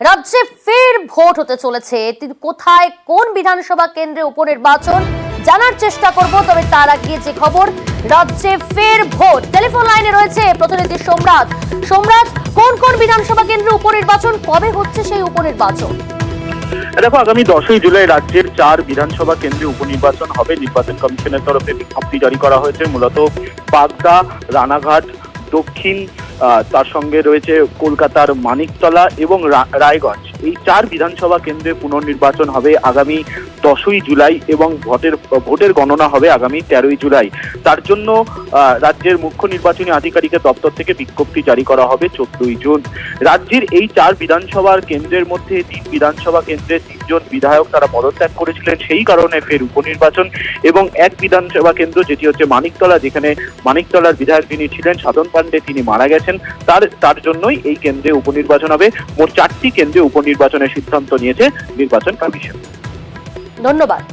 রাজ্যে ফের ভোট হতে চলেছে। কোথায় কোন বিধানসভা কেন্দ্রে উপনির্বাচন জানার চেষ্টা করব, তবে তার আগে যে খবর, রাজ্যে ফের ভোট। টেলিফোন লাইনে রয়েছে প্রতিনিধি সোমরাজ। সোমরাজ, কোন কোন বিধানসভা কেন্দ্রে উপনির্বাচন, কবে হচ্ছে সেই উপনির্বাচন? দেখো, আগামী 10ই জুলাই রাজ্যের 4 বিধানসভা কেন্দ্রে উপনির্বাচন হবে। নির্বাচন কমিশনের তরফে বিজ্ঞপ্তি জারি করা হয়েছে। মূলত বাগদা, রানাঘাট, দক্ষিণ, তার সঙ্গে রয়েছে কলকাতার মানিকতলা এবং রায়গঞ্জ। এই 4 বিধানসভা কেন্দ্রে পুনর্নির্বাচন হবে আগামী 10ই জুলাই এবং ভোটের গণনা হবে আগামী 13ই জুলাই। তার জন্য রাজ্যের মুখ্য নির্বাচনী আধিকারিকের দপ্তর থেকে বিজ্ঞপ্তি জারি করা হবে 14ই জুন। রাজ্যের এই 4 বিধানসভার কেন্দ্রের মধ্যে 3 বিধানসভা কেন্দ্রে 3 জন বিধায়ক তারা পদত্যাগ করেছিলেন, সেই কারণে ফের উপনির্বাচন। এবং এক বিধানসভা কেন্দ্র যেটি হচ্ছে মানিকতলা, যেখানে মানিকতলার বিধায়ক যিনি ছিলেন সাধন পাণ্ডে, তিনি মারা গেছেন, তার জন্যই এই কেন্দ্রে উপনির্বাচন হবে। মোট 4টি কেন্দ্রে উপনির্বাচনের সিদ্ধান্ত নিয়েছে নির্বাচন কমিশন। ধন্যবাদ।